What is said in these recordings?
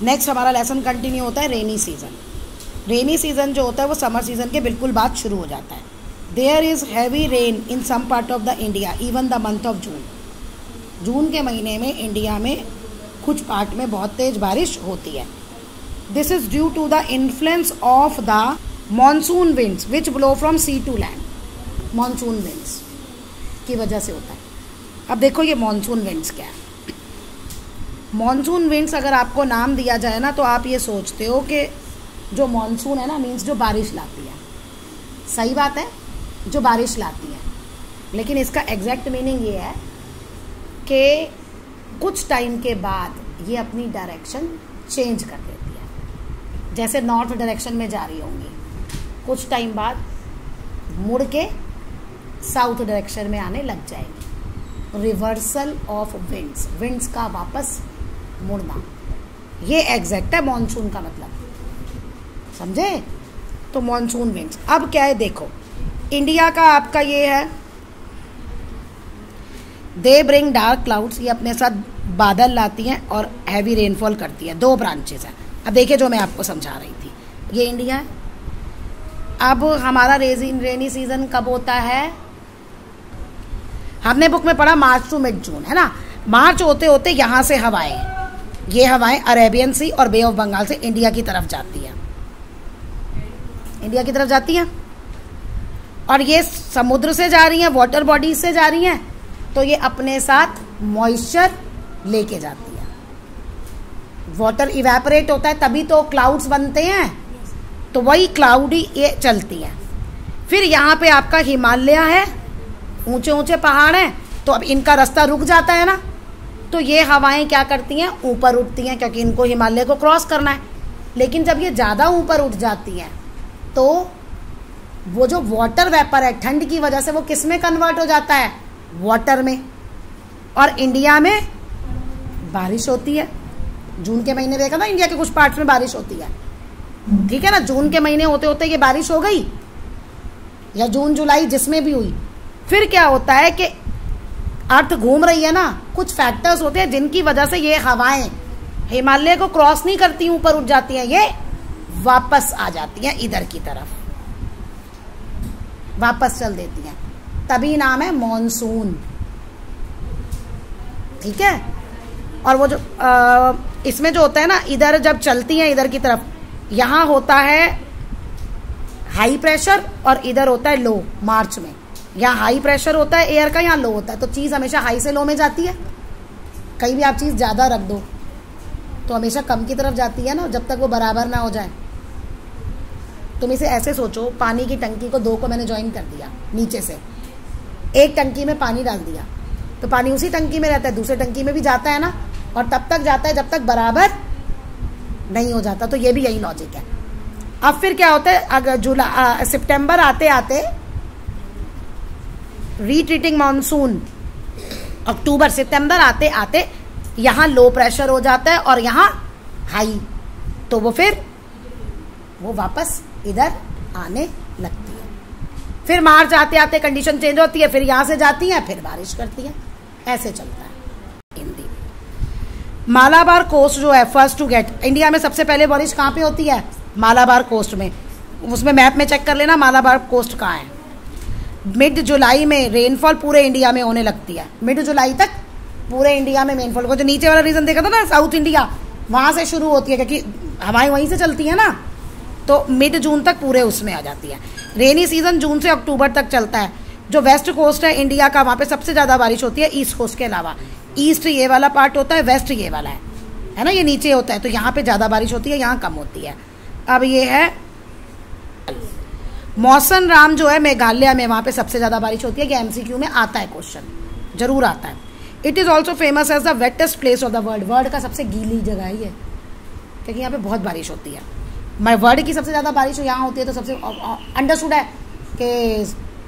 Next हमारा lesson continue होता है रेनी सीजन। रेनी सीजन जो होता है वो समर सीजन के बिल्कुल बाद शुरू हो जाता है। There is heavy rain in some part of the India even the month of June. जून के महीने में इंडिया में कुछ पार्ट में बहुत तेज बारिश होती है। This is due to the influence of the monsoon winds which blow from sea to land. Monsoon winds की वजह से होता है। अब देखो ये मानसून विंड्स क्या है। मानसून विंड्स अगर आपको नाम दिया जाए ना तो आप ये सोचते हो कि जो मानसून है ना मीन्स जो बारिश लाती है। सही बात है, जो बारिश लाती है, लेकिन इसका एग्जैक्ट मीनिंग ये है कि कुछ टाइम के बाद ये अपनी डायरेक्शन चेंज कर देती है। जैसे नॉर्थ डायरेक्शन में जा रही होंगी, कुछ टाइम बाद मुड़ के साउथ डायरेक्शन में आने लग जाएगी। रिवर्सल ऑफ विंड्स, विंड्स का वापस मुड़ना, ये एग्जैक्ट है मॉनसून का मतलब, समझे? तो मॉनसून विंड्स। अब क्या है देखो, इंडिया का आपका ये है दे ब्रिंग डार्क क्लाउड्स, ये अपने साथ बादल लाती हैं और हैवी रेनफॉल करती है। दो ब्रांचेस हैं। अब देखिए जो मैं आपको समझा रही थी, ये इंडिया है। अब हमारा रेनी सीजन कब होता है? हमने बुक में पढ़ा मार्च टू मिड जून, है ना। मार्च होते होते यहाँ से हवाएं, ये हवाएं अरेबियन सी और बे ऑफ बंगाल से इंडिया की तरफ जाती हैं, इंडिया की तरफ जाती हैं, और ये समुद्र से जा रही हैं, वाटर बॉडीज से जा रही हैं, तो ये अपने साथ मॉइस्चर लेके जाती है। वाटर इवेपोरेट होता है तभी तो क्लाउड्स बनते हैं, तो वही क्लाउडी ये चलती है। फिर यहाँ पे आपका हिमालय है, ऊंचे ऊंचे पहाड़ हैं, तो अब इनका रास्ता रुक जाता है ना, तो ये हवाएं क्या करती हैं, ऊपर उठती हैं, क्योंकि इनको हिमालय को क्रॉस करना है। लेकिन जब ये ज़्यादा ऊपर उठ जाती हैं तो वो जो वाटर वेपर है ठंड की वजह से वो किस में कन्वर्ट हो जाता है, वाटर में, और इंडिया में बारिश होती है। जून के महीने देखा ना इंडिया के कुछ पार्ट्स में बारिश होती है, ठीक है ना। जून के महीने होते होते ये बारिश हो गई, या जून जुलाई जिसमें भी हुई। फिर क्या होता है कि अर्थ घूम रही है ना, कुछ फैक्टर्स होते हैं जिनकी वजह से ये हवाएं हिमालय को क्रॉस नहीं करती, ऊपर उठ जाती हैं, ये वापस आ जाती हैं इधर की तरफ, वापस चल देती हैं, तभी नाम है मॉनसून, ठीक है। और वो जो इसमें जो होता है ना, इधर जब चलती हैं इधर की तरफ, यहाँ होता है हाई प्रेशर और इधर होता है लो। मार्च में यहाँ हाई प्रेशर होता है एयर का, यहाँ लो होता है, तो चीज़ हमेशा हाई से लो में जाती है। कहीं भी आप चीज़ ज़्यादा रख दो तो हमेशा कम की तरफ जाती है ना, जब तक वो बराबर ना हो जाए। तुम इसे ऐसे सोचो, पानी की टंकी को दो को मैंने ज्वाइन कर दिया नीचे से, एक टंकी में पानी डाल दिया, तो पानी उसी टंकी में रहता है, दूसरे टंकी में भी जाता है ना, और तब तक जाता है जब तक बराबर नहीं हो जाता। तो ये भी यही लॉजिक है। अब फिर क्या होता है, अगर सितंबर आते आते रीट्रीटिंग मानसून, अक्टूबर सितंबर आते आते यहाँ लो प्रेशर हो जाता है और यहाँ हाई, तो वो फिर वो वापस इधर आने लगती है। फिर मार्च आते आते कंडीशन चेंज होती है, फिर यहाँ से जाती है, फिर बारिश करती है, ऐसे चलता है। हिंदी मालाबार कोस्ट जो है फर्स्ट टू गेट, इंडिया में सबसे पहले बारिश कहाँ पे होती है, मालाबार कोस्ट में। उसमें मैप में चेक कर लेना मालाबार कोस्ट कहाँ है। मिड जुलाई में रेनफॉल पूरे इंडिया में होने लगती है, मिड जुलाई तक पूरे इंडिया में रेनफॉल को। जो नीचे वाला रीजन देखा था ना, साउथ इंडिया, वहाँ से शुरू होती है क्योंकि हवाएं वहीं से चलती है ना, तो मिड जून तक पूरे उसमें आ जाती है। रेनी सीजन जून से अक्टूबर तक चलता है। जो वेस्ट कोस्ट है इंडिया का, वहाँ पे सबसे ज़्यादा बारिश होती है ईस्ट कोस्ट के अलावा। ईस्ट ये वाला पार्ट होता है, वेस्ट ये वाला है ना, ये नीचे होता है, तो यहाँ पे ज़्यादा बारिश होती है, यहाँ कम होती है। अब ये है मौसम राम जो है मेघालय में, वहाँ पे सबसे ज़्यादा बारिश होती है। कि MCQ में आता है क्वेश्चन, जरूर आता है। It is also famous as the wettest place of the world, world का सबसे गीली जगह है ये, क्योंकि यहाँ पे बहुत बारिश होती है। मैं वर्ल्ड की सबसे ज़्यादा बारिश यहाँ होती है, तो सबसे अंडरस्टूड है कि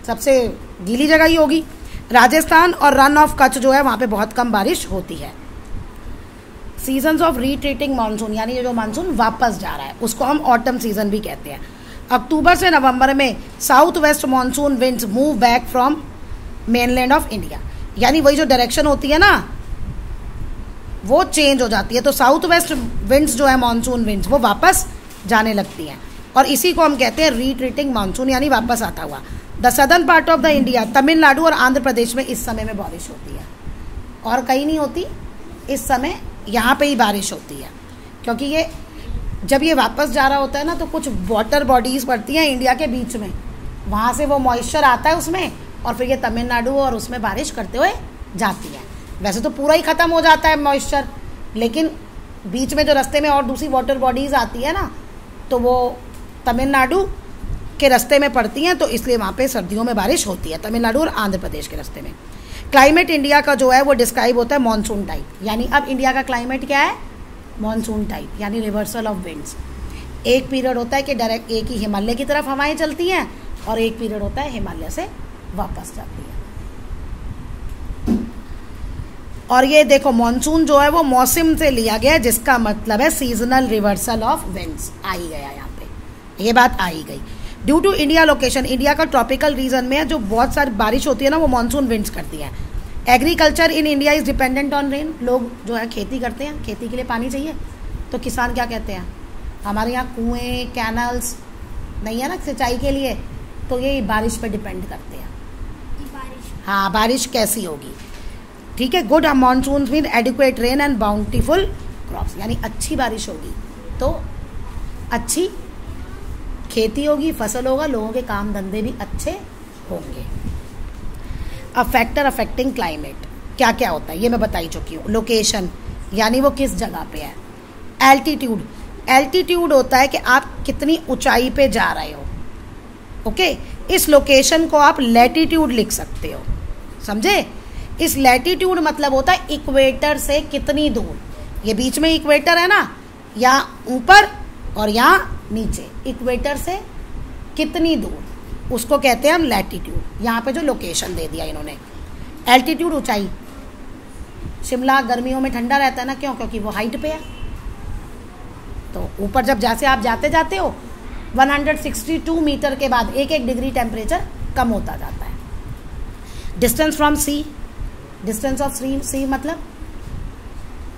सबसे गीली जगह ही होगी। राजस्थान और रन ऑफ कच्छ जो है वहाँ पे बहुत कम बारिश होती है। सीजन्स ऑफ रिट्रीटिंग मानसून, यानी ये जो मानसून वापस जा रहा है उसको हम ऑटम सीजन भी कहते हैं। अक्टूबर से नवंबर में south west monsoon winds move back from mainland of India, यानी वही जो डायरेक्शन होती है ना, वो चेंज हो जाती है, तो साउथ वेस्ट विंड्स जो है मानसून विंड्स वो वापस जाने लगती हैं, और इसी को हम कहते हैं रीट्रीटिंग मानसून, यानी वापस आता हुआ। The southern part of the India, Tamil Nadu और आंध्र प्रदेश में इस समय में बारिश होती है, और कहीं नहीं होती, इस समय यहाँ पे ही बारिश होती है, क्योंकि ये जब ये वापस जा रहा होता है ना, तो कुछ वाटर बॉडीज़ पड़ती हैं इंडिया के बीच में, वहाँ से वो मॉइस्चर आता है उसमें, और फिर ये तमिलनाडु और उसमें बारिश करते हुए जाती है। वैसे तो पूरा ही ख़त्म हो जाता है मॉइस्चर, लेकिन बीच में जो रास्ते में और दूसरी वाटर बॉडीज़ आती है ना, तो वो तमिलनाडु के रास्ते में पड़ती हैं, तो इसलिए वहाँ पे सर्दियों में बारिश होती है, तमिलनाडु और आंध्र प्रदेश के रास्ते में। क्लाइमेट इंडिया का जो है वो डिस्क्राइब होता है मॉनसून टाइप, यानी अब इंडिया का क्लाइमेट क्या है, मॉनसून टाइप, यानी रिवर्सल ऑफ विंड्स। एक पीरियड होता है कि डायरेक्ट एक ही हिमालय की तरफ हवाएं चलती हैं, और एक पीरियड होता है हिमालय से वापस जाती है। और ये देखो मॉनसून जो है वो मौसम से लिया गया है, जिसका मतलब है सीजनल रिवर्सल ऑफ विंड्स। आ ही गया यहाँ पे, ये बात आ ही गई। Due to India location, India का ट्रॉपिकल रीजन में है, जो बहुत सारी बारिश होती है ना, वो मॉनसून विंड्स करती है। Agriculture in India is dependent on rain, लोग जो है खेती करते हैं, खेती के लिए पानी चाहिए, तो किसान क्या कहते हैं, हमारे यहाँ कुएँ कैनल्स नहीं है ना सिंचाई के लिए, तो ये बारिश पे डिपेंड करते हैं। हाँ, बारिश कैसी होगी, ठीक है। Good monsoon mean adequate rain and bountiful crops, यानी अच्छी बारिश होगी तो अच्छी खेती होगी, फसल होगा, लोगों के काम धंधे भी अच्छे होंगे। अ फैक्टर अफेक्टिंग क्लाइमेट क्या क्या होता है ये मैं बता ही चुकी हूँ। लोकेशन, यानी वो किस जगह पे है। एल्टीट्यूड, एल्टीट्यूड होता है कि आप कितनी ऊंचाई पे जा रहे हो, ओके। इस लोकेशन को आप लैटिट्यूड लिख सकते हो, समझे। इस लैटिट्यूड मतलब होता है इक्वेटर से कितनी दूर, ये बीच में इक्वेटर है ना, यहाँ ऊपर और यहाँ नीचे, इक्वेटर से कितनी दूर, उसको कहते हैं हम लैटिट्यूड। यहाँ पे जो लोकेशन दे दिया इन्होंने, एल्टीट्यूड ऊंचाई। शिमला गर्मियों में ठंडा रहता है ना, क्यों, क्योंकि वो हाइट पे है, तो ऊपर जब जैसे आप जाते जाते हो 162 मीटर के बाद 1-1 डिग्री टेम्परेचर कम होता जाता है। Distance from sea, distance of sea मतलब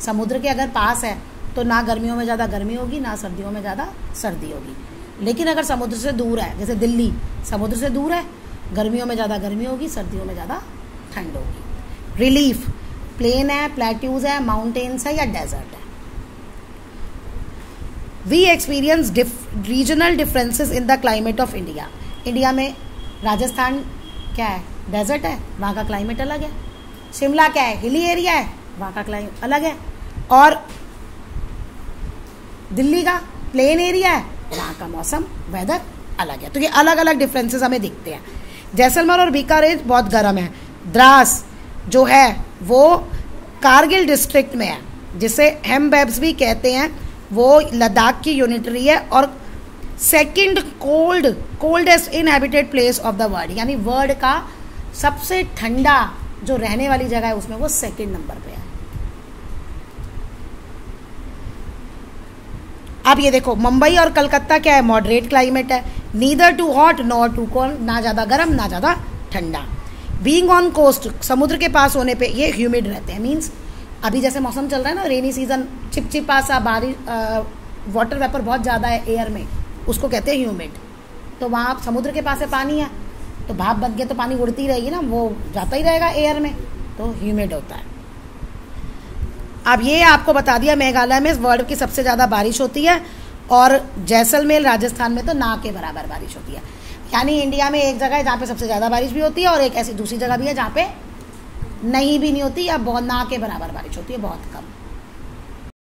समुद्र के अगर पास है तो ना गर्मियों में ज़्यादा गर्मी होगी, ना सर्दियों में ज़्यादा सर्दी होगी। लेकिन अगर समुद्र से दूर है, जैसे दिल्ली समुद्र से दूर है, गर्मियों में ज़्यादा गर्मी होगी, सर्दियों में ज़्यादा ठंड होगी। रिलीफ, प्लेन है, प्लेट्यूज है, माउंटेन्स है या डेजर्ट है। We experience regional differences in the climate of India. India में राजस्थान क्या है, डेजर्ट है, वहाँ का क्लाइमेट अलग है। शिमला क्या है, हिली एरिया है, वहाँ का क्लाइमेट अलग है। और दिल्ली का प्लेन एरिया है, वहाँ का मौसम वेदर अलग है। तो ये अलग अलग डिफरेंसेस हमें दिखते हैं। जैसलमेर और बीकानेर बहुत गर्म है। द्रास जो है वो कारगिल डिस्ट्रिक्ट में है, जिसे हेमबेब्स भी कहते हैं, वो लद्दाख की यूनिटरी है और second coldest inhabited place of the world, यानी वर्ल्ड का सबसे ठंडा जो रहने वाली जगह है उसमें वो सेकंड नंबर पे है। अब ये देखो मुंबई और कलकत्ता क्या है, मॉडरेट क्लाइमेट है, neither too hot nor too cold, ना ज़्यादा गर्म ना ज़्यादा ठंडा। बीइंग ऑन कोस्ट, समुद्र के पास होने पे ये ह्यूमिड रहते हैं, मीन्स अभी जैसे मौसम चल रहा है ना रेनी सीजन, चिपचिपा सा, बारिश, वाटर वेपर बहुत ज़्यादा है एयर में, उसको कहते हैं ह्यूमिड। तो वहाँ समुद्र के पास है, पानी है, तो भाप बन के तो पानी उड़ती रहेगी ना, वो जाता ही रहेगा एयर में, तो ह्यूमिड होता है। अब ये आपको बता दिया मेघालय में वर्ल्ड की सबसे ज़्यादा बारिश होती है, और जैसलमेर राजस्थान में तो ना के बराबर बारिश होती है। यानी इंडिया में एक जगह है जहाँ पे सबसे ज़्यादा बारिश भी होती है, और एक ऐसी दूसरी जगह भी है जहाँ पे नहीं भी नहीं होती या बहुत ना के बराबर बारिश होती है, बहुत कम।